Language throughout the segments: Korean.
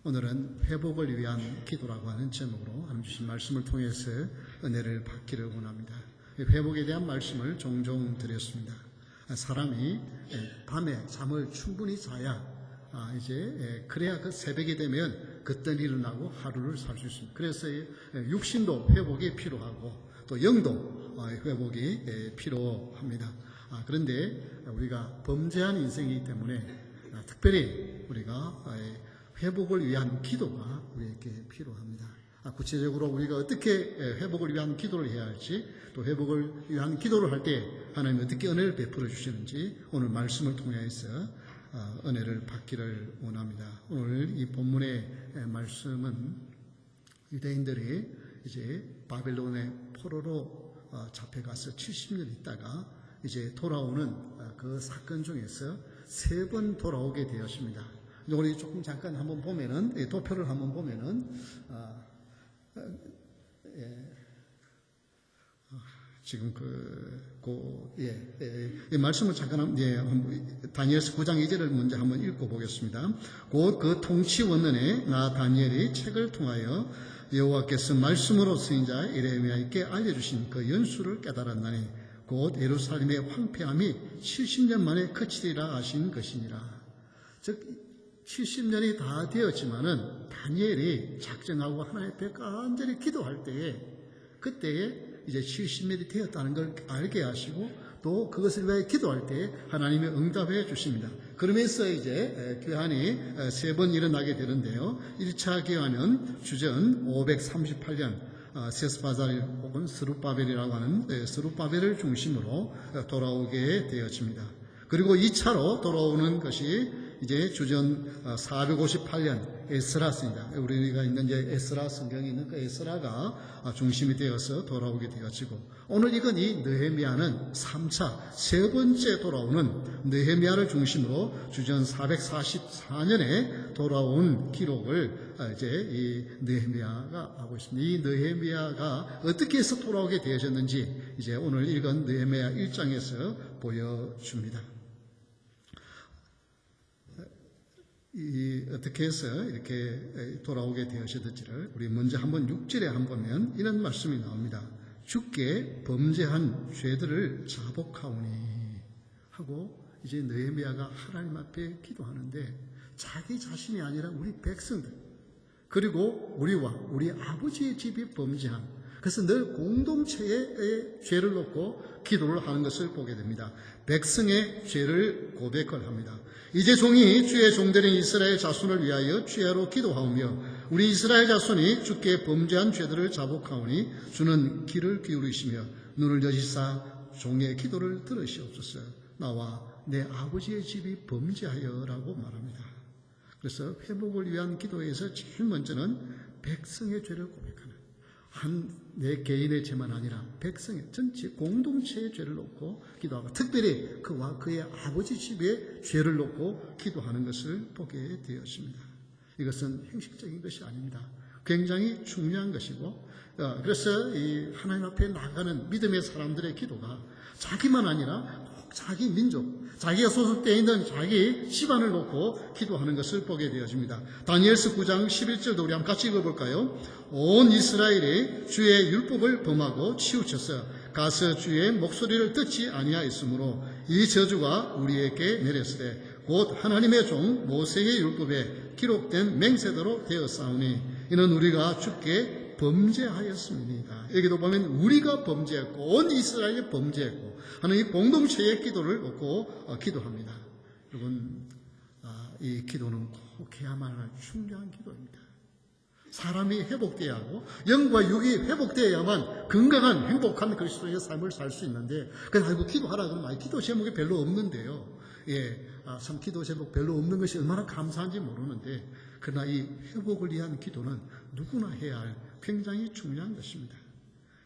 오늘은 회복을 위한 기도라고 하는 제목으로 하나님 주신 말씀을 통해서 은혜를 받기를 원합니다. 회복에 대한 말씀을 종종 드렸습니다. 사람이 밤에 잠을 충분히 자야 그래야 그 새벽이 되면 그때 일어나고 하루를 살 수 있습니다. 그래서 육신도 회복이 필요하고 또 영도 회복이 필요합니다. 그런데 우리가 범죄한 인생이기 때문에 특별히 우리가 회복을 위한 기도가 우리에게 필요합니다. 구체적으로 우리가 어떻게 회복을 위한 기도를 해야 할지, 또 회복을 위한 기도를 할 때 하나님이 어떻게 은혜를 베풀어 주시는지 오늘 말씀을 통해서 은혜를 받기를 원합니다. 오늘 이 본문의 말씀은 유대인들이 이제 바벨론의 포로로 잡혀가서 70년 있다가 이제 돌아오는 그 사건 중에서 3번 돌아오게 되었습니다. 우리 조금 잠깐 한번 보면은, 도표를 한번 보면은, 지금 이 말씀을 잠깐, 다니엘서 9장 2절을 먼저 한번 읽고 보겠습니다. 곧 그 통치 원년에 나 다니엘이 책을 통하여 여호와께서 말씀으로 쓰인 자 예레미야에게 알려주신 그 연수를 깨달았나니 곧 예루살렘의 황폐함이 70년 만에 그치리라 하신 것이니라. 즉 70년이 다 되었지만은 다니엘이 작정하고 하나님 앞에 간절히 기도할 때에 그때에 이제 70년이 되었다는 걸 알게 하시고 또 그것을 위해 기도할 때에 하나님이 응답해 주십니다. 그러면서 이제 귀환이 3번 일어나게 되는데요. 1차 귀환은 주전 538년 세스바잘 혹은 스룹바벨이라고 하는 스룹바벨을 중심으로 돌아오게 되어집니다. 그리고 2차로 돌아오는 것이 이제 주전 458년 에스라입니다. 우리가 있는 이제 에스라 성경이 있는 그 에스라가 중심이 되어서 돌아오게 되어지고, 오늘 이건 이 느헤미야는 3차, 3번째 돌아오는 느헤미야를 중심으로 주전 444년에 돌아온 기록을 이제 이 느헤미야가 하고 있습니다. 이 느헤미야가 어떻게 해서 돌아오게 되어졌는지 이제 오늘 읽은 느헤미야 1장에서 보여줍니다. 어떻게 해서 이렇게 돌아오게 되어졌는지를 우리 먼저 한번 6절에 한번 보면 이런 말씀이 나옵니다. 주께 범죄한 죄들을 자복하오니 하고 이제 느헤미야가 하나님 앞에 기도하는데 자기 자신이 아니라 우리 백성들 그리고 우리와 우리 아버지의 집이 범죄한, 그래서 늘 공동체의 죄를 놓고 기도를 하는 것을 보게 됩니다. 백성의 죄를 고백을 합니다. 이제 종이 주의 종들인 이스라엘 자손을 위하여 주야로 기도하오며 우리 이스라엘 자손이 주께 범죄한 죄들을 자복하오니 주는 귀를 기울이시며 눈을 여시사 종의 기도를 들으시옵소서. 나와 내 아버지의 집이 범죄하여라고 말합니다. 그래서 회복을 위한 기도에서 제일 먼저는 백성의 죄를 고백하는, 내 개인의 죄만 아니라 백성의 전체 공동체의 죄를 놓고 기도하고 특별히 그와 그의 아버지 집의 죄를 놓고 기도하는 것을 보게 되었습니다. 이것은 형식적인 것이 아닙니다. 굉장히 중요한 것이고, 그래서 이 하나님 앞에 나가는 믿음의 사람들의 기도가 자기만 아니라 자기 민족, 자기가 소속되어 있는 자기 집안을 놓고 기도하는 것을 보게 되어집니다. 다니엘서 9장 11절도 우리 한번 같이 읽어볼까요? 온 이스라엘이 주의 율법을 범하고 치우쳐서 가서 주의 목소리를 듣지 아니하였으므로 이 저주가 우리에게 내렸으되 곧 하나님의 종 모세의 율법에 기록된 맹세대로 되었사오니 이는 우리가 주께 범죄하였습니다. 여기도 보면 우리가 범죄했고 온 이스라엘이 범죄했고 하는 이 공동체의 기도를 놓고 기도합니다. 여러분, 이 기도는 꼭 해야만 할 중요한 기도입니다. 사람이 회복되어야 하고 영과 육이 회복되어야만 건강한 행복한 그리스도의 삶을 살 수 있는데, 그래서 기도하라 그러면 기도 제목이 별로 없는데요. 참 기도 제목 별로 없는 것이 얼마나 감사한지 모르는데, 그러나 이 회복을 위한 기도는 누구나 해야 할 굉장히 중요한 것입니다.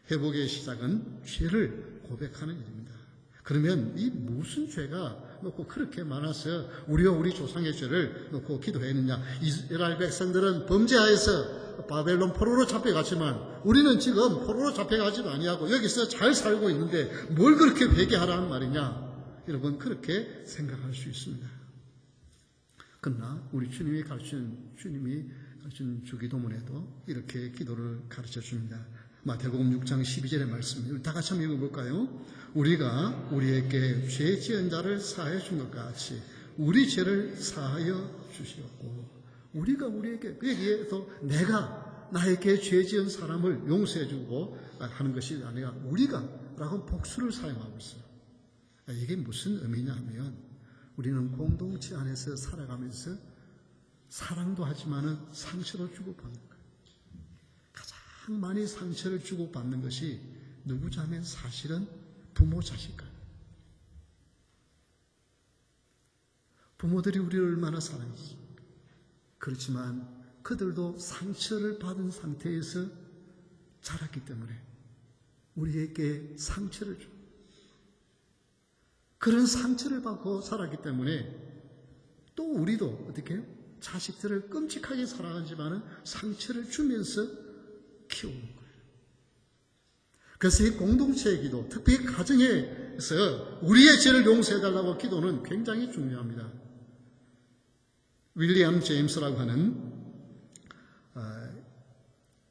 회복의 시작은 죄를 고백하는 일입니다. 그러면 이 무슨 죄가 놓고 그렇게 많아서 우리와 우리 조상의 죄를 놓고 기도했느냐? 이스라엘 백성들은 범죄하여서 바벨론 포로로 잡혀갔지만 우리는 지금 포로로 잡혀가지도 아니하고 여기서 잘 살고 있는데 뭘 그렇게 회개하라는 말이냐? 여러분, 그렇게 생각할 수 있습니다. 그러나 우리 주님이 가르치는, 주님이 주기도문에도 이렇게 기도를 가르쳐 줍니다. 마태복음 6장 12절의 말씀, 다 같이 한번 읽어볼까요? 우리가 우리에게 죄 지은 자를 사하여 준 것 같이 우리 죄를 사하여 주시옵고. 우리가 우리에게, 여기에서 내가 나에게 죄 지은 사람을 용서해 주고 하는 것이 아니라 우리가 라고 복수를 사용하고 있어요. 이게 무슨 의미냐 하면 우리는 공동체 안에서 살아가면서 사랑도 하지만은 상처도 주고받는 거예요. 가장 많이 상처를 주고받는 것이 누구자 하면 사실은 부모 자식 간이에요. 부모들이 우리를 얼마나 사랑했어요. 그렇지만 그들도 상처를 받은 상태에서 자랐기 때문에 우리에게 상처를 줘. 그런 상처를 받고 살았기 때문에 또 우리도 어떻게 해요? 자식들을 끔찍하게 사랑하지만 상처를 주면서 키우는 거예요. 그래서 이 공동체의 기도, 특히 가정에서 우리의 죄를 용서해달라고 기도는 굉장히 중요합니다. 윌리엄 제임스라고 하는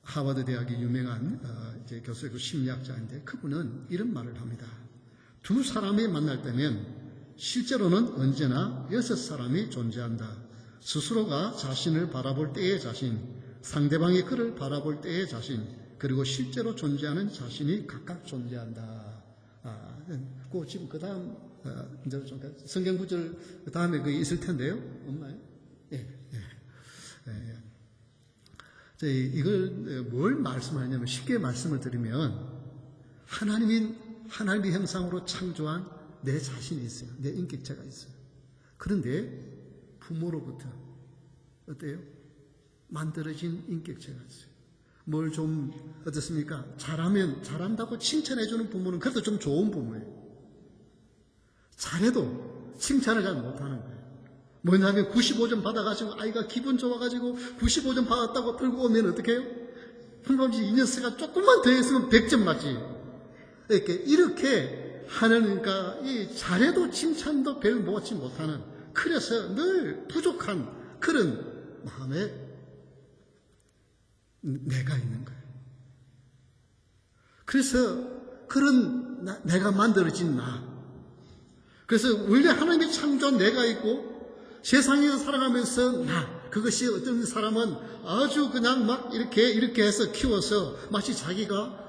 하버드 대학의 유명한 교수이고 심리학자인데 그분은 이런 말을 합니다. 두 사람이 만날 때면 실제로는 언제나 6사람이 존재한다. 스스로가 자신을 바라볼 때의 자신, 상대방이 그를 바라볼 때의 자신, 그리고 실제로 존재하는 자신이 각각 존재한다. 지금 그 다음, 이제 성경 구절 그 다음에 그게 있을 텐데요. 없나요? 이걸 뭘 말씀하냐면 쉽게 말씀을 드리면 하나님의 형상으로 창조한 내 자신이 있어요. 내 인격체가 있어요. 그런데 부모로부터 어때요? 만들어진 인격체가 있어요. 뭘 좀 어떻습니까? 잘한다고 칭찬해주는 부모는 그래도 좀 좋은 부모예요. 잘해도 칭찬을 잘 못하는 거예요. 뭐냐면 95점 받아가지고 아이가 기분 좋아가지고 95점 받았다고 들고 오면 어떻게 해요? 한번씩 이 녀석아 조금만 더 했으면 100점 맞지. 이렇게 하느니까 이 잘해도 칭찬도 별 먹지 못하는, 그래서 늘 부족한 그런 마음에 내가 있는 거예요. 그래서 그런 내가 만들어진 나. 그래서 원래 하나님이 창조한 내가 있고 세상에서 살아가면서 그것이 어떤 사람은 아주 그냥 막 이렇게 해서 키워서 마치 자기가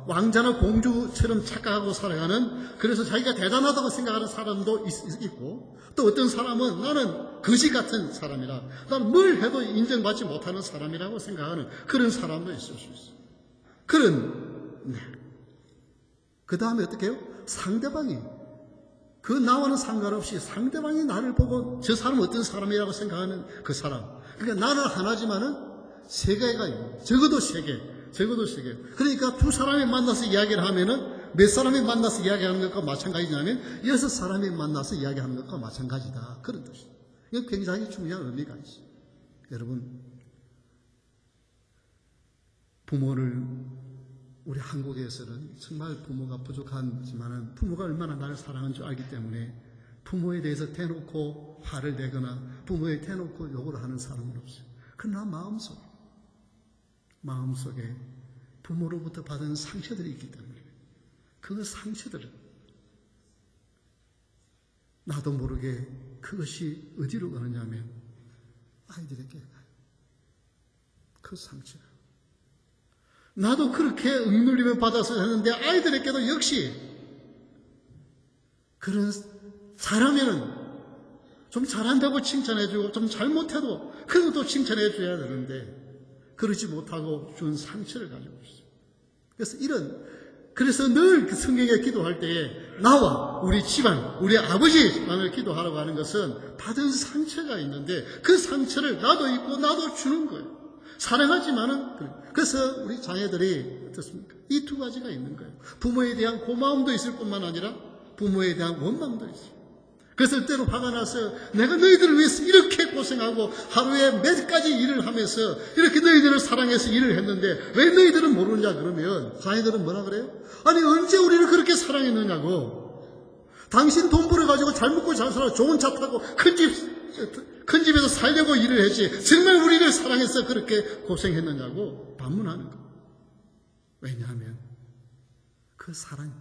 왕자나 공주처럼 착각하고 살아가는, 그래서 자기가 대단하다고 생각하는 사람도 있고, 또 어떤 사람은 나는 거지 같은 사람이라, 나는 뭘 해도 인정받지 못하는 사람이라고 생각하는 그런 사람도 있을 수 있어요. 그 다음에 어떻게 해요? 상대방이, 그 나와는 상관없이 상대방이 나를 보고 저 사람은 어떤 사람이라고 생각하는 그 사람. 그러니까 나는 하나지만은 세 개가 있고, 적어도 세 개. 그러니까 두 사람이 만나서 이야기를 하면은 몇 사람이 만나서 이야기하는 것과 마찬가지냐면 6사람이 만나서 이야기하는 것과 마찬가지다. 그런 뜻이에요. 이건 굉장히 중요한 의미가 있어요. 여러분, 부모를, 우리 한국에서는 정말 부모가 부족하지만은 부모가 얼마나 나를 사랑하는 줄 알기 때문에 부모에 대해서 대놓고 화를 내거나 부모에 대놓고 욕을 하는 사람은 없어요. 그러나 마음속에 부모로부터 받은 상처들이 있기 때문에 그 상처들은 나도 모르게 그것이 어디로 가느냐면 아이들에게 그 상처가, 나도 그렇게 억눌림을 받아서 하는데 아이들에게도 역시 그런, 잘하면은 좀 잘한다고 칭찬해주고 좀 잘못해도 그것도 칭찬해줘야 되는데 그러지 못하고 준 상처를 가지고 있어요. 그래서 늘 성경에 기도할 때에 나와 우리 집안, 우리 아버지 집안을 기도하라고 하는 것은 받은 상처가 있는데 그 상처를 나도 입고 나도 주는 거예요. 사랑하지만은, 그래서 우리 자녀들이 어떻습니까? 이 두 가지가 있는 거예요. 부모에 대한 고마움도 있을 뿐만 아니라 부모에 대한 원망도 있어요. 그래서 때로 화가 나서 내가 너희들을 위해서 이렇게 고생하고 하루에 몇 가지 일을 하면서 이렇게 너희들을 사랑해서 일을 했는데 왜 너희들은 모르냐 그러면 자녀들은 뭐라 그래요? 아니 언제 우리를 그렇게 사랑했느냐고. 당신 돈 벌어가지고 잘 먹고 잘 살아 좋은 차 타고 큰 집 큰 집에서 살려고 일을 했지 정말 우리를 사랑해서 그렇게 고생했느냐고 반문하는 거. 왜냐하면 그 사랑하는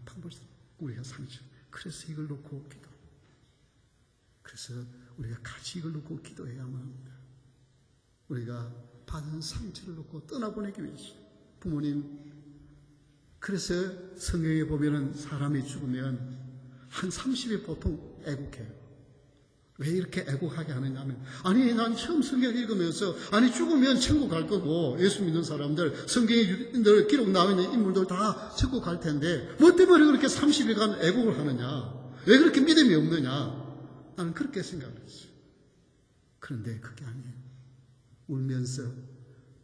방법을 우리가 상처. 그래서 이걸 놓고 기도. 그래서 우리가 같이 이걸 놓고 기도해야만 합니다. 우리가 받은 상처를 놓고 떠나보내기 위해서. 부모님, 그래서 성경에 보면은 사람이 죽으면 한 30일 보통 애국해요. 왜 이렇게 애국하게 하느냐 하면, 아니 난 처음 성경 읽으면서 죽으면 천국 갈 거고 예수 믿는 사람들 성경에 늘 기록 나와 있는 인물들 다 천국 갈 텐데 뭐 때문에 그렇게 30일간 애국을 하느냐, 왜 그렇게 믿음이 없느냐, 나는 그렇게 생각을 했어요. 그런데 그게 아니에요. 울면서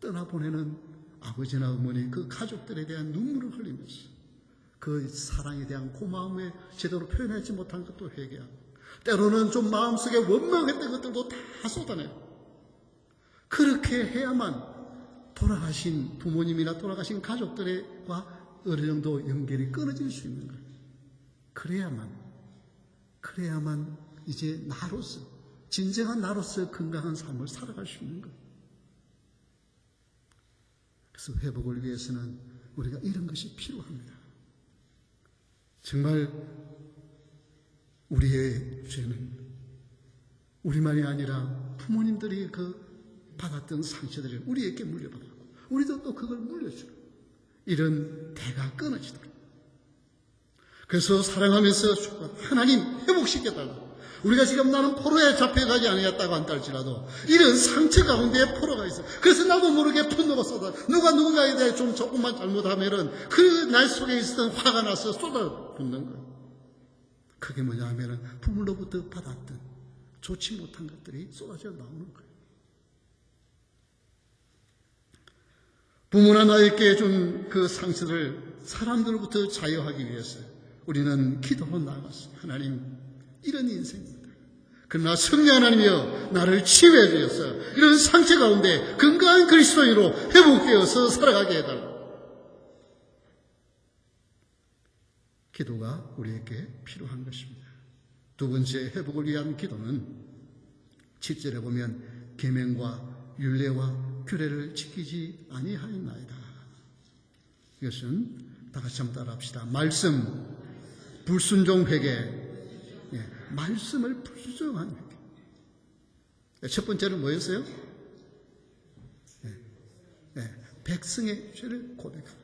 떠나보내는 아버지나 어머니, 그 가족들에 대한 눈물을 흘리면서 그 사랑에 대한 고마움에 제대로 표현하지 못한 것도 회개하고, 때로는 좀 마음속에 원망했던 것들도 다 쏟아내고, 그렇게 해야만 돌아가신 부모님이나 돌아가신 가족들과 어느 정도 연결이 끊어질 수 있는 거예요. 그래야만 이제 나로서, 진정한 나로서 건강한 삶을 살아갈 수 있는 거예요. 그래서 회복을 위해서는 우리가 이런 것이 필요합니다. 정말 우리의 죄는 우리만이 아니라 부모님들이 그 받았던 상처들을 우리에게 물려받았고, 우리도 또 그걸 물려주고, 이런 대가 끊어지도록. 그래서 사랑하면서 하나님 회복시켜달라고. 우리가 지금 나는 포로에 잡혀가지 아니었다고 한달지라도 이런 상처 가운데 포로가 있어. 그래서 나도 모르게 분노가 쏟아. 누군가에 대해 좀 조금만 잘못하면은 그 날 속에 있었던 화가 나서 쏟아붓는 거예요. 그게 뭐냐 하면은 부모로부터 받았던 좋지 못한 것들이 쏟아져 나오는 거예요. 부모나 나에게 준 그 상처를 사람들로부터 자유하기 위해서 우리는 기도로 나아갔어요. 하나님, 이런 인생입니다. 그러나 성령 하나님이여 나를 치유해 주셔서 이런 상처 가운데 건강한 그리스도인으로 회복되어서 살아가게 해달라. 기도가 우리에게 필요한 것입니다. 두 번째 회복을 위한 기도는 7절에 보면 계명과 율례와 규례를 지키지 아니하였나이다. 이것은 다 같이 한번 따라합시다. 말씀, 불순종 회개. 말씀을 불순종한 회개. 첫 번째는 뭐였어요? 백성의 죄를 고백하는.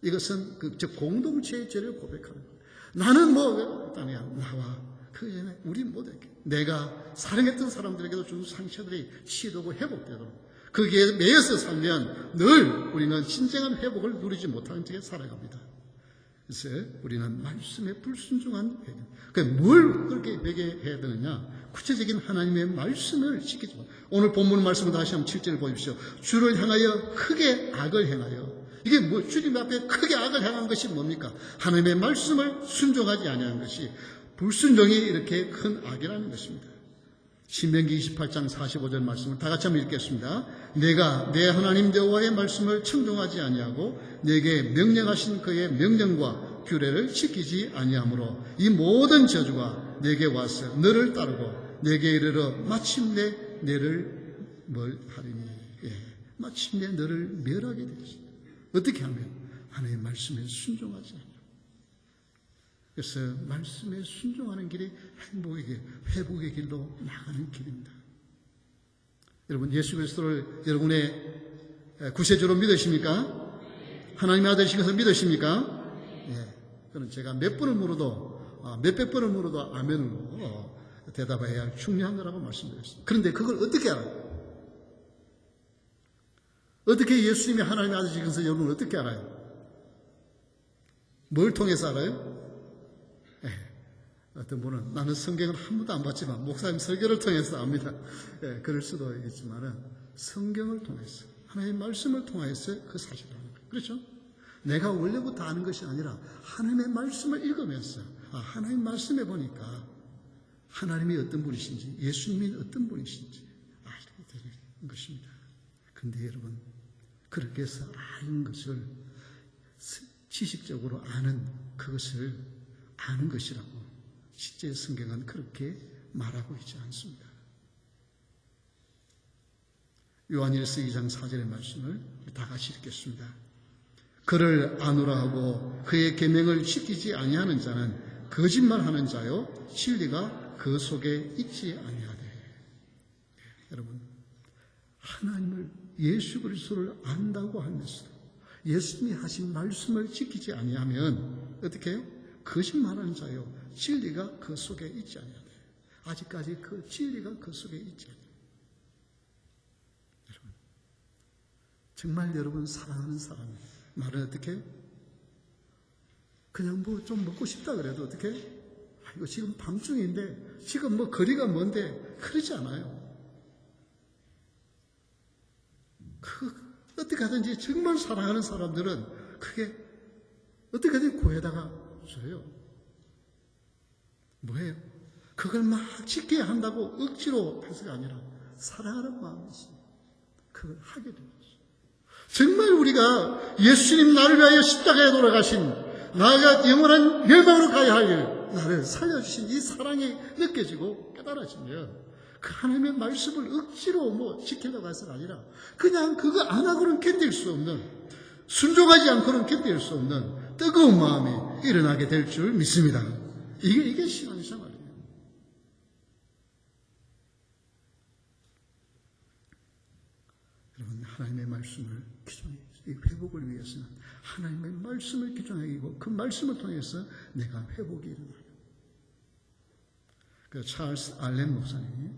이것은 즉 공동체의 죄를 고백하는 거예요. 나는 나와 그 전에 우리 모두에게 내가 사랑했던 사람들에게도 준 상처들이 치유되고 회복되도록 거기에 매여서 살면 늘 우리는 진정한 회복을 누리지 못하는 채 살아갑니다. 그래서 우리는 말씀에 불순종한 회개. 그러니까 뭘 그렇게 회개해야 되느냐? 구체적인 하나님의 말씀을 지키죠. 오늘 본문 말씀을 다시 한번 7절을 보십시오. 주를 향하여 크게 악을 행하여. 이게 주님 앞에 크게 악을 행한 것이 뭡니까? 하나님의 말씀을 순종하지 아니한 것이 불순종이 이렇게 큰 악이라는 것입니다. 신명기 28장 45절 말씀을 다 같이 한번 읽겠습니다. 내가 내 하나님 여호와의 말씀을 청종하지 아니하고 내게 명령하신 그의 명령과 규례를 지키지 아니하므로 이 모든 저주가 내게 와서 너를 따르고 내게 이르러 마침내 너를 멸하리니. 마침내 너를 멸하게 되겠습니다. 어떻게 하면? 하나님의 말씀에 순종하지 않아요. 그래서 말씀에 순종하는 길이 행복의 길, 회복의 길로 나가는 길입니다. 여러분, 예수 그리스도를 여러분의 구세주로 믿으십니까? 하나님의 아들이신 것을 믿으십니까? 그는 제가 몇백 번을 물어도 아멘으로 대답해야 할 중요한 거라고 말씀드렸습니다. 그런데 그걸 어떻게 알아요? 어떻게 예수님이 하나님의 아들이신 것을 여러분은 어떻게 알아요? 뭘 통해서 알아요? 어떤 분은 나는 성경을 한 번도 안 봤지만 목사님 설교를 통해서 압니다. 그럴 수도 있겠지만 성경을 통해서 하나님의 말씀을 통해서 그 사실을 아는 거예요. 그렇죠? 내가 원래부터 아는 것이 아니라 하나님의 말씀을 읽으면서 하나님 말씀에 보니까 하나님이 어떤 분이신지 예수님이 어떤 분이신지 알게 되는 것입니다. 그런데 여러분, 그렇게 해서 아는 것을 지식적으로 아는 그것을 아는 것이라고 실제 성경은 그렇게 말하고 있지 않습니다. 요한일서 2장 4절의 말씀을 다 같이 읽겠습니다. 그를 아노라 하고 그의 계명을 지키지 아니하는 자는 거짓말하는 자요 진리가 그 속에 있지 아니하되. 여러분, 하나님을 예수 그리스도를 안다고 하면서도 예수님이 하신 말씀을 지키지 아니하면 어떻게 해요? 거짓말하는 자요 진리가 그 속에 있지 아니하되. 아직까지 그 진리가 그 속에 있지 아니하되. 여러분, 정말 여러분 사랑하는 사람 말은 어떻게 해요? 그냥 뭐 좀 먹고 싶다 그래도 어떻게 해요? 이거 지금 밤중인데 지금 뭐 거리가 먼데 그러지 않아요. 어떻게 하든지 정말 사랑하는 사람들은 그게 어떻게든 구해다가 줘요. 뭐예요? 그걸 막 지켜야 한다고 억지로 해서가 아니라 사랑하는 마음이 있습니다. 그걸 하게 되는 거죠. 정말 우리가 예수님 나를 위하여 십자가에 돌아가신 나가 영원한 멸망으로 가야 할 나를 살려주신 이 사랑이 느껴지고 깨달아지면 그 하나님의 말씀을 억지로 뭐 지키려고 해서가 아니라 그냥 그거 안 하고는 견딜 수 없는, 순종하지 않고는 견딜 수 없는 뜨거운 마음이 일어나게 될 줄 믿습니다. 이게 신앙생활이에요. 여러분, 하나님의 말씀을 기존에 이 회복을 위해서는 하나님의 말씀을 기존하기고 그 말씀을 통해서 내가 회복이 일어나요. 그 찰스 알렌 목사님이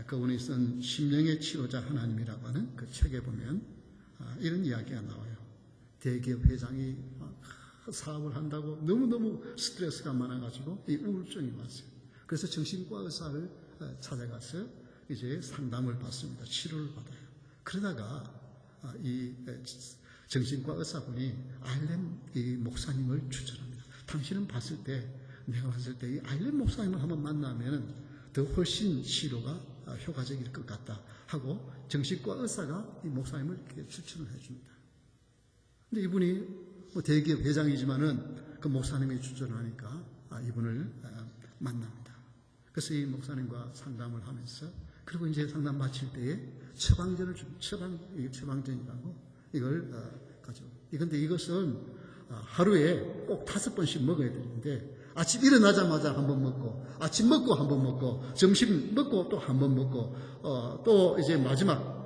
그분이 쓴 심령의 치료자 하나님이라고 하는 그 책에 보면 이런 이야기가 나와요. 대기업 회장이 사업을 한다고 너무너무 스트레스가 많아가지고 이 우울증이 왔어요. 그래서 정신과 의사를 찾아가서 이제 상담을 받습니다. 치료를 받아요. 그러다가 이 정신과 의사분이 알렌 이 목사님을 추천합니다. 당신은 봤을 때, 내가 봤을 때 이 알렌 목사님을 한번 만나면 더 훨씬 치료가 효과적일 것 같다 하고 정신과 의사가 이 목사님을 이렇게 추천을 해줍니다. 근데 이분이 뭐 대기업 회장이지만은 그 목사님이 추천하니까 이분을 만납니다. 그래서 이 목사님과 상담을 하면서 그리고 이제 상담 마칠 때에 처방전을 처방전이라고 이걸 가져요. 근데 이것은 하루에 꼭 5번씩 먹어야 되는데 아침 일어나자마자 한번 먹고, 아침 먹고 한번 먹고, 점심 먹고 또 한번 먹고, 또 이제 마지막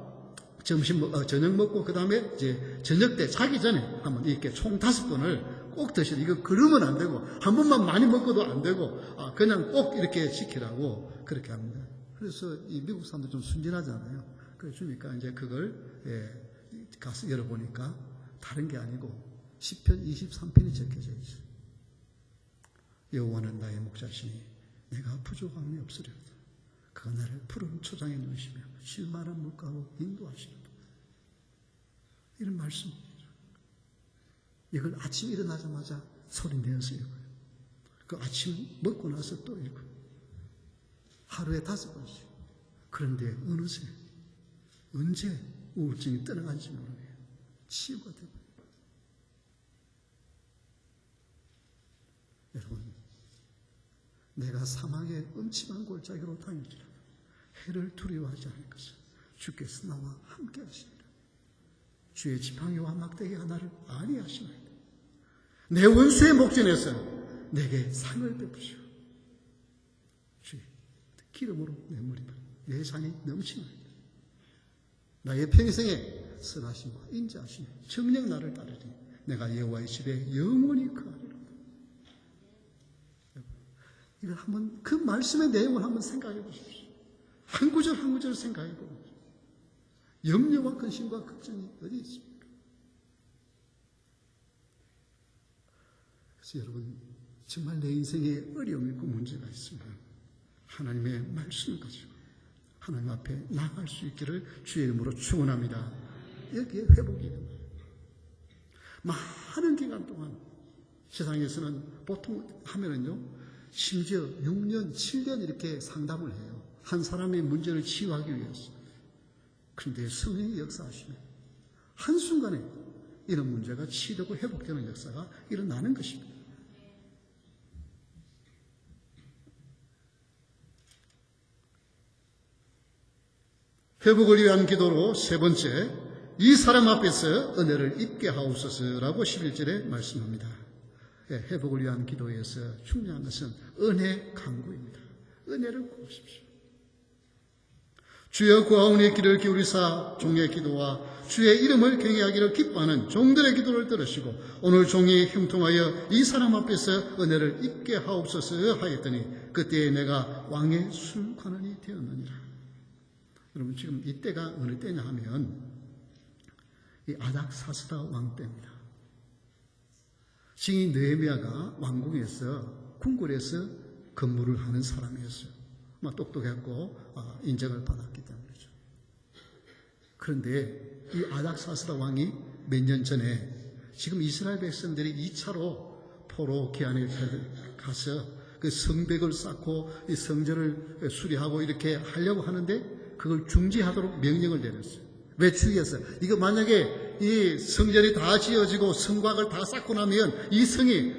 저녁 먹고, 그 다음에 이제 저녁 때 자기 전에 한번 이렇게 총 5번을 꼭 드셔야 돼요. 이거 그러면 안 되고, 한 번만 많이 먹어도 안 되고, 그냥 꼭 이렇게 지키라고 그렇게 합니다. 그래서 이 미국 사람들 좀 순진하잖아요. 그래 주니까 이제 그걸, 가서 열어보니까 다른 게 아니고, 시편 23편이 적혀져 있어요. 여호와는 나의 목자시니 내가 부족함이 없으리로다. 그가 나를 푸른 초장에 누시며 실만한 물가로 인도하시리로다. 이런 말씀입니다. 이걸 아침 일어나자마자 소리 내어서 읽어요. 그 아침 먹고 나서 또 읽어요. 하루에 5번씩. 그런데 어느새 언제 우울증이 떠나간지 모르네요. 치유가 되고. 여러분, 내가 사망의 음침한 골짜기로 다닐지라도 해를 두려워하지 않을 것은 주께서 나와 함께 하시리라. 주의 지팡이와 막대기가 나를 안위하시나이다. 내 원수의 목전에서 내게 상을 베푸시오. 주의 기름으로 내 머리를 내 잔이 넘치나이다. 나의 평생에 선하심과 인자하심이 정녕 나를 따르니 내가 여호와의 집에 영원히 거하리라. 이걸 한번 그 말씀의 내용을 한번 생각해 보십시오. 한 구절 한 구절 생각해 보십시오. 염려와 근심과 걱정이 어디 있습니까? 그래서 여러분, 정말 내 인생에 어려움이 있고 문제가 있으면 하나님의 말씀을 가지고 하나님 앞에 나아갈 수 있기를 주의 이름으로 축원합니다. 여기에 회복이 일어나요. 많은 기간 동안 세상에서는 보통 하면은요, 심지어 6년, 7년 이렇게 상담을 해요. 한 사람의 문제를 치유하기 위해서. 그런데 성령이 역사하시면 한순간에 이런 문제가 치유되고 회복되는 역사가 일어나는 것입니다. 회복을 위한 기도로 세 번째, 이 사람 앞에서 은혜를 입게 하옵소서라고 11절에 말씀합니다. 회복을 위한 기도에서 중요한 것은 은혜 간구입니다. 은혜를 구하십시오. 주여 구하오니 귀를 기울이사 종의 기도와 주의 이름을 경외하기를 기뻐하는 종들의 기도를 들으시고 오늘 종이 형통하여 이 사람 앞에서 은혜를 입게 하옵소서 하였더니 그때에 내가 왕의 술관원이 되었느니라. 여러분 지금 이때가 어느 때냐 하면 이 아닥사스다 왕 때입니다. 증인 느헤미야가 왕궁에서 궁궐에서 근무를 하는 사람이었어요. 똑똑했고 인정을 받았기 때문이죠. 그런데 이 아닥사스다 왕이 몇 년 전에 지금 이스라엘 백성들이 2차로 포로 기한에 가서 그 성벽을 쌓고 이 성전을 수리하고 이렇게 하려고 하는데 그걸 중지하도록 명령을 내렸어요. 왜 주의해서? 이거 만약에 이 성전이 다 지어지고 성곽을 다 쌓고 나면 이 성이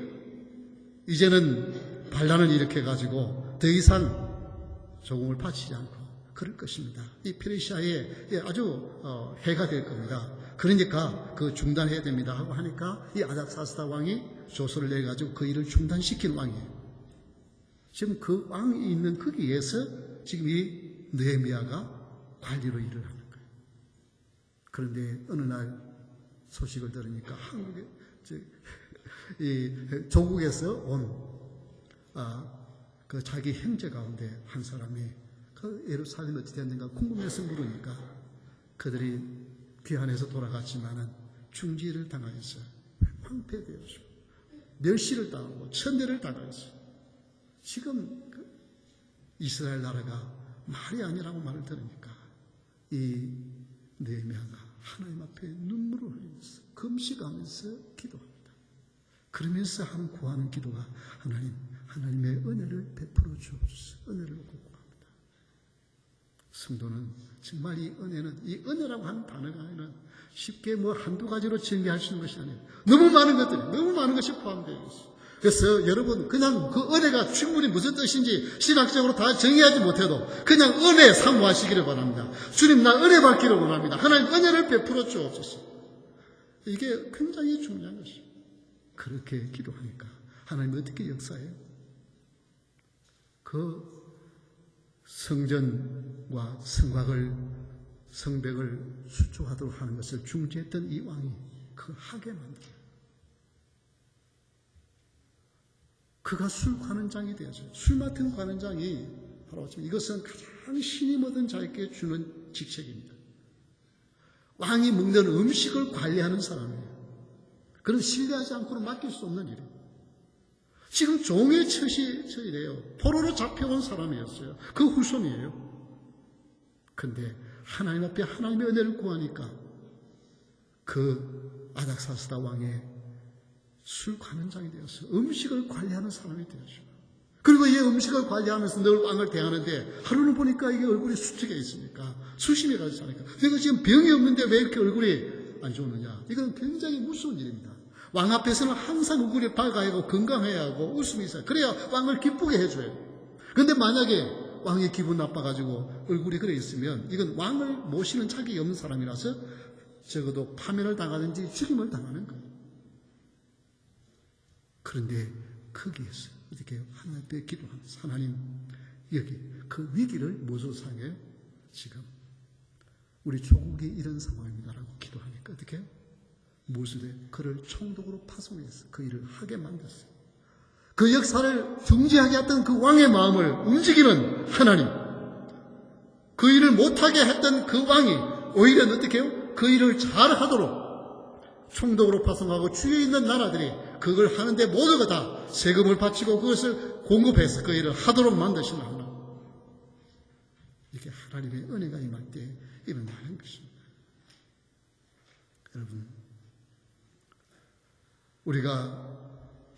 이제는 반란을 일으켜가지고 더 이상 조공을 바치지 않고 그럴 것입니다. 이 페르시아에 아주 해가 될 겁니다. 그러니까 그 중단해야 됩니다 하고 하니까 이 아닥사스다 왕이 조서를 내가지고 그 일을 중단시킨 왕이에요. 지금 그 왕이 있는 거기에서 지금 이 느헤미야가 관리로 일을 하는 거예요. 그런데 어느 날 소식을 들으니까 한국에 이 조국에서 온 그 자기 형제 가운데 한 사람이 그 예루살렘이 어떻게 됐는가 궁금해서 물으니까 그들이 귀환해서 돌아갔지만은 중지를 당하였어요. 황폐되었어요. 멸시를 당하고 천대를 당하였어요. 지금 이스라엘 나라가 말이 아니라고 말을 들으니까 이 느헤미야가 하나님 앞에 눈물을 흘리면서 금식하면서 기도합니다. 그러면서 구하는 기도가 하나님의 은혜를 베풀어 주옵소서. 은혜를 구합니다. 성도는 정말 이 은혜라고 하는 단어가 쉽게 한두 가지로 정리할 수 있는 것이 아니에요. 너무 많은 것이 포함되어 있어요. 그래서 여러분 그냥 그 은혜가 충분히 무슨 뜻인지 신학적으로 다 정의하지 못해도 그냥 은혜 사모하시기를 바랍니다. 주님 나 은혜 받기를 원합니다. 하나님 은혜를 베풀어 주옵소서. 이게 굉장히 중요한 것이에요. 그렇게 기도하니까 하나님이 어떻게 역사해요? 그 성전과 성벽을 수초하도록 하는 것을 중지했던 이 왕이 그걸 하게 만들어요. 그가 술 관원장이 되었어요. 술 맡은 관원장이 바로 이것은 가장 신임 얻은 자에게 주는 직책입니다. 왕이 먹는 음식을 관리하는 사람이에요. 그런 신뢰하지 않고는 맡길 수 없는 일이에요. 지금 종의 처이래요. 포로로 잡혀온 사람이었어요. 그 후손이에요. 그런데 하나님 앞에 하나님의 은혜를 구하니까 그 아닥사스다 왕의 술 관원장이 되었어요. 음식을 관리하는 사람이 되었어요. 그리고 이 음식을 관리하면서 늘 왕을 대하는데 하루는 보니까 이게 얼굴이 수척해 있으니까 수심이 가지 않으니까 내가 지금 병이 없는데 왜 이렇게 얼굴이 안 좋느냐. 이건 굉장히 무서운 일입니다. 왕 앞에서는 항상 얼굴이 밝아야 건강해야 하고 웃음이 있어요. 그래야 왕을 기쁘게 해줘요. 그런데 만약에 왕이 기분 나빠가지고 얼굴이 그래 있으면 이건 왕을 모시는 자격이 없는 사람이라서 적어도 파면을 당하든지 죽임을 당하는 거예요. 그런데 거기에서 이렇게 하나님 앞에 기도하면서 하나님 여기 그 위기를 무엇으로 상해요? 지금 우리 조국이 이런 상황입니다라고 기도하니까 어떻게 해요? 무술에 그를 총독으로 파송해서 그 일을 하게 만들었어요. 그 역사를 중지하게 했던 그 왕의 마음을 움직이는 하나님, 그 일을 못하게 했던 그 왕이 오히려 어떻게 해요? 그 일을 잘하도록 총독으로 파송하고 주위에 있는 나라들이 그걸 하는데 모두가 다 세금을 바치고 그것을 공급해서 그 일을 하도록 만드시는 하나님. 이게 하나님의 은혜가 임할 때 일어나는 것입니다. 여러분, 우리가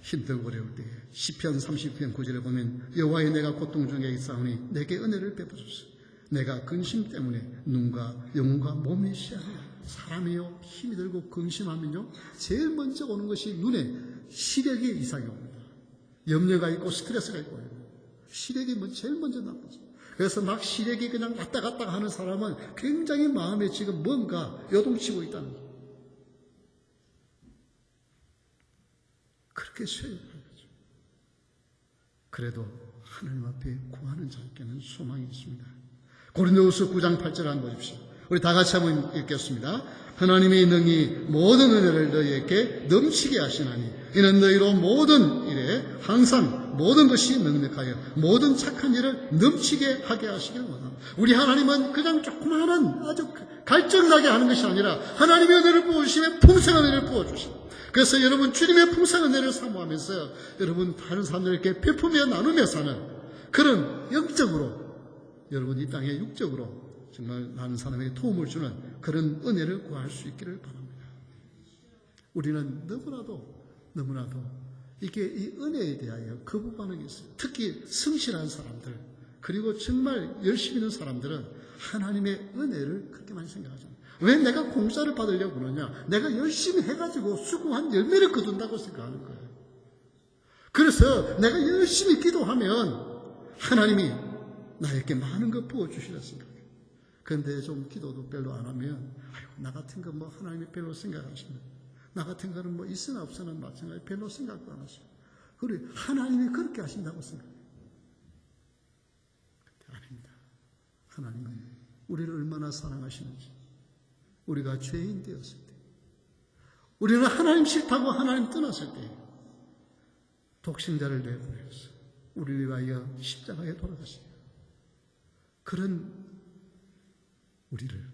힘들고 어려울 때 시편 30편 9절에 보면 여호와여 내가 고통 중에 있사오니 내게 은혜를 베푸소서. 내가 근심 때문에 눈과 영혼과 몸이 시하며 사람이요 힘이 들고 근심하면요 제일 먼저 오는 것이 눈에 시력이 이상이 옵니다. 염려가 있고 스트레스가 있고 시력이 제일 먼저 나쁘죠. 그래서 막 시력이 그냥 왔다 갔다 하는 사람은 굉장히 마음에 지금 뭔가 요동치고 있다는 거예요. 그렇게 쇠약한 거죠. 그래도 하나님 앞에 구하는 자에게는 소망이 있습니다. 고린도후서 9장 8절 한번 보십시오. 우리 다 같이 한번 읽겠습니다. 하나님의 능히 모든 은혜를 너희에게 넘치게 하시나니 이는 너희로 모든 일에 항상 모든 것이 능력하여 모든 착한 일을 넘치게 하게 하시길 원합니다. 우리 하나님은 그냥 조그마한 아주 갈증나게 하는 것이 아니라 하나님의 은혜를 부어주시면 풍성한 은혜를 부어주십니다. 그래서 여러분 주님의 풍성한 은혜를 사모하면서 여러분 다른 사람들에게 베푸며 나누며 사는 그런 영적으로 여러분 이 땅에 육적으로 정말 많은 사람에게 도움을 주는 그런 은혜를 구할 수 있기를 바랍니다. 우리는 너무나도 이게 이 은혜에 대하여 거부 반응이 있어요. 특히 성실한 사람들 그리고 정말 열심히 있는 사람들은 하나님의 은혜를 그렇게 많이 생각하잖아요. 왜 내가 공짜를 받으려고 그러냐? 내가 열심히 해가지고 수고한 열매를 거둔다고 생각하는 거예요. 그래서 내가 열심히 기도하면 하나님이 나에게 많은 것 부어주시라 생각해요. 그런데 좀 기도도 별로 안 하면 아이고 나 같은 거 뭐 하나님이 별로 생각하시네. 나 같은 거는 뭐 있으나 없으나 마찬가지 별로 생각도 안 하시고 그래 하나님이 그렇게 하신다고 생각해요. 아닙니다. 하나님은 우리를 얼마나 사랑하시는지 우리가 죄인 되었을 때 우리는 하나님 싫다고 하나님 떠났을 때 독생자를 내보내서 우리를 위하여 십자가에 돌아가시고 그런 우리를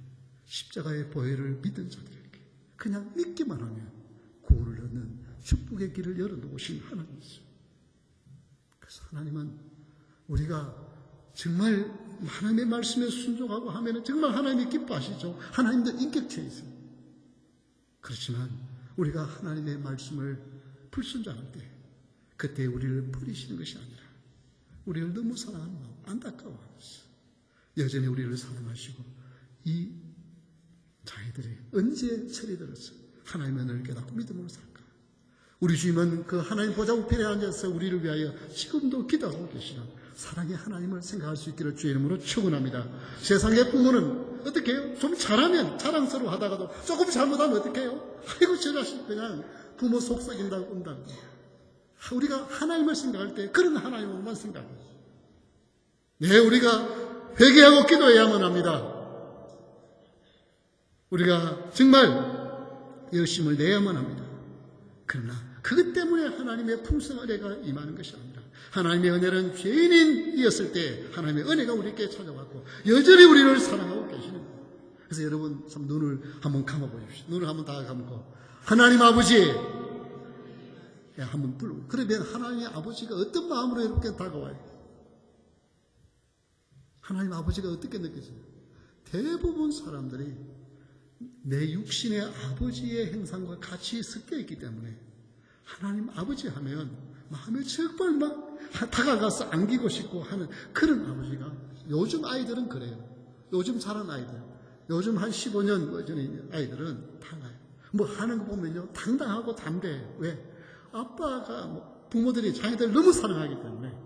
십자가의 보혈을 믿은 자들에게 그냥 믿기만 하면 구원을 얻는 축복의 길을 열어놓으신 하나님이죠. 그래서 하나님은 우리가 정말 하나님의 말씀에 순종하고 하면 정말 하나님이 기뻐하시죠. 하나님도 인격체에 있어요. 그렇지만 우리가 하나님의 말씀을 불순종할 때 그때 우리를 버리시는 것이 아니라 우리를 너무 사랑하는 마음 안타까워하면서 여전히 우리를 사랑하시고 이 자녀들이 언제 철이 들어서 하나님의 은혜를 깨닫고 믿음으로 살까? 우리 주님은 그 하나님 보좌 우편에 앉아서 우리를 위하여 지금도 기도하고 계시는 사랑의 하나님을 생각할 수 있기를 주의 이름으로 축원합니다. 세상의 부모는 어떻게 해요? 좀 잘하면 자랑스러워 하다가도 조금 잘못하면 어떻게 해요? 아이고 저 자식 그냥 부모 속삭인다고 온다고. 우리가 하나님을 생각할 때 그런 하나님으로만 생각해요. 네, 우리가 회개하고 기도해야만 합니다. 우리가 정말 열심을 내야만 합니다. 그러나 그것 때문에 하나님의 풍성한 은혜가 임하는 것이 아니라 하나님의 은혜는 죄인이었을 때 하나님의 은혜가 우리에게 찾아왔고 여전히 우리를 사랑하고 계시는 거예요. 그래서 여러분 참 눈을 한번 감아보십시오. 눈을 한번 다 감고 하나님 아버지 한번 불러. 그러면 하나님의 아버지가 어떤 마음으로 이렇게 다가와요? 하나님 아버지가 어떻게 느껴져요? 대부분 사람들이 내 육신의 아버지의 형상과 같이 섞여 있기 때문에 하나님 아버지 하면 마음에 정말 막 다가가서 안기고 싶고 하는 그런 아버지가 요즘 아이들은 그래요. 요즘 자란 아이들. 요즘 한 15년 전에 아이들은 달라요. 뭐 하는 거 보면요. 당당하고 담대해요. 왜? 아빠가 부모들이 자기들 너무 사랑하기 때문에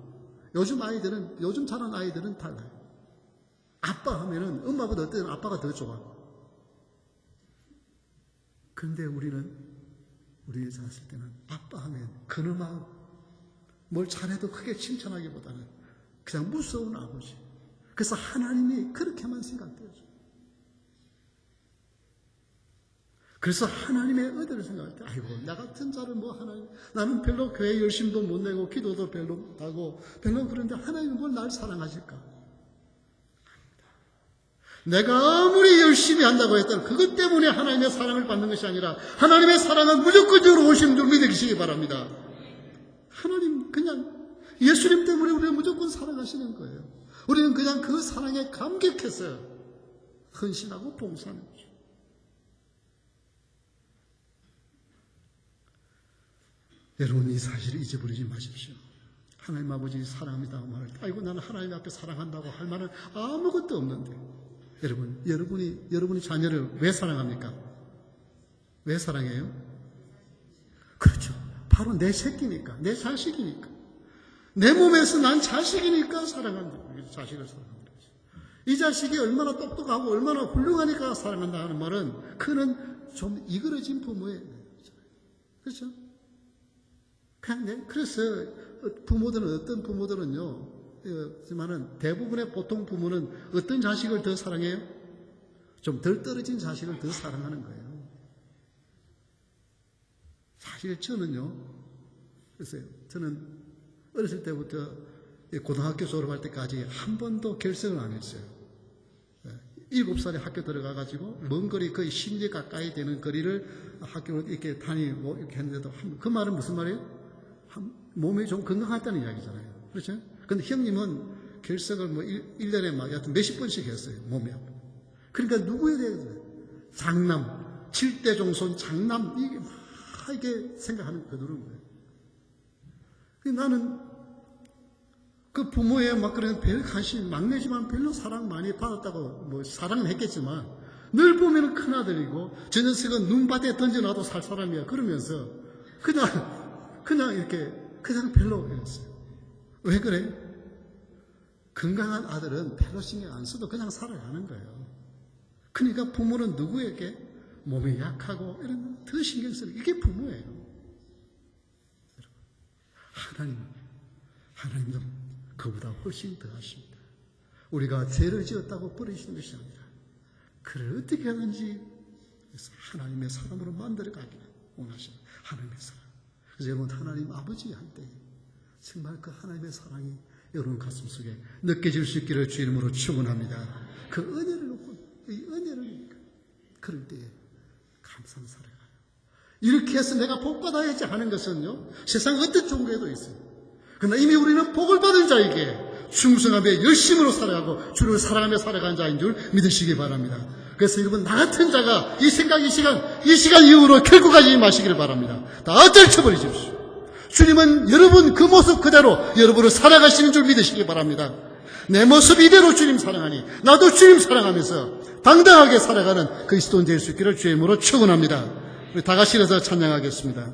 요즘 아이들은 요즘 자란 아이들은 달라요. 아빠 하면은 엄마보다 어때는 아빠가 더 좋아. 그런데 우리는 우리 자랐을 때는 아빠 하면 그놈아 뭘 잘해도 크게 칭찬하기보다는 그냥 무서운 아버지. 그래서 하나님이 그렇게만 생각돼요. 그래서 하나님의 은혜를 생각할 때 아이고 나 같은 자를 뭐 하나님 나는 별로 교회 열심도 못 내고 기도도 별로 못하고 별로 그런데 하나님은 뭘 날 사랑하실까? 내가 아무리 열심히 한다고 했던 그것 때문에 하나님의 사랑을 받는 것이 아니라 하나님의 사랑은 무조건적으로 오시는 줄 믿으시기 바랍니다. 하나님 그냥 예수님 때문에 우리를 무조건 사랑하시는 거예요. 우리는 그냥 그 사랑에 감격해서 헌신하고 봉사하는 거죠. 여러분 이 사실을 잊어버리지 마십시오. 하나님 아버지 사랑합니다 말 아이고 나는 하나님 앞에 사랑한다고 할 말은 아무것도 없는데 여러분이 자녀를 왜 사랑합니까? 왜 사랑해요? 그렇죠. 바로 내 새끼니까, 내 자식이니까. 내 몸에서 난 자식이니까 사랑한다. 자식을 사랑합니다. 이 자식이 얼마나 똑똑하고 얼마나 훌륭하니까 사랑한다 하는 말은 그는 좀 이그러진 부모예요. 그렇죠? 그냥 그래서 부모들은 어떤 부모들은요, 하지만은 대부분의 보통 부모는 어떤 자식을 더 사랑해요? 좀 덜 떨어진 자식을 더 사랑하는 거예요. 사실 저는요, 글쎄요, 저는 어렸을 때부터 고등학교 졸업할 때까지 한 번도 결석을 안 했어요. 7살에 학교 들어가가지고 먼 거리 거의 10리 가까이 되는 거리를 학교를 이렇게 다니고 이렇게 했는데도 그 말은 무슨 말이에요? 몸이 좀 건강하다는 이야기잖아요. 그렇죠? 근데 형님은 결석을 뭐 1년에 막 여튼 몇십 번씩 했어요. 몸이 아프고. 그러니까 누구에 대해서 장남, 7대 종손 장남, 이게 생각하는 그들은 거예요. 나는 그 부모의 막 그런 별 관심, 막내지만 별로 사랑 많이 받았다고 뭐 사랑은 했겠지만 늘 보면은 큰아들이고 저 녀석은 눈밭에 던져놔도 살 사람이야. 그러면서 그냥 이렇게 그냥 별로 그랬어요. 왜 그래? 건강한 아들은 별로 신경 안 써도 그냥 살아가는 거예요. 그러니까 부모는 누구에게 몸이 약하고 이런 더 신경 쓰는 이게 부모예요. 하나님도 그보다 훨씬 더 하십니다. 우리가 죄를 지었다고 버리시는 것이 아니라 그를 어떻게 하는지 하나님의 사람으로 만들어가기를 원하시는 하나님의 사랑. 그래서 여러분 하나님 아버지 할 때 정말 그 하나님의 사랑이 여러분 가슴 속에 느껴질 수 있기를 주 이름으로 축원합니다. 그 은혜를 놓고 이 은혜를 그럴 때에 감사한 살아가요. 이렇게 해서 내가 복 받아야지 하는 것은요, 세상 어떤 종교에도 있어요. 그러나 이미 우리는 복을 받은 자에게 충성하며 열심으로 살아가고 주를 사랑하며 살아가는 자인 줄 믿으시기 바랍니다. 그래서 여러분 나 같은 자가 이 생각 이 시간 이후로 결코 가지 마시기를 바랍니다. 다 떨쳐버리십시오. 주님은 여러분 그 모습 그대로 여러분을 살아가시는 줄 믿으시기 바랍니다. 내 모습 이대로 주님 사랑하니 나도 주님 사랑하면서 당당하게 살아가는 그리스도인 될 수 있기를 주의 이름으로 축원합니다. 우리 다 같이 일어서 찬양하겠습니다.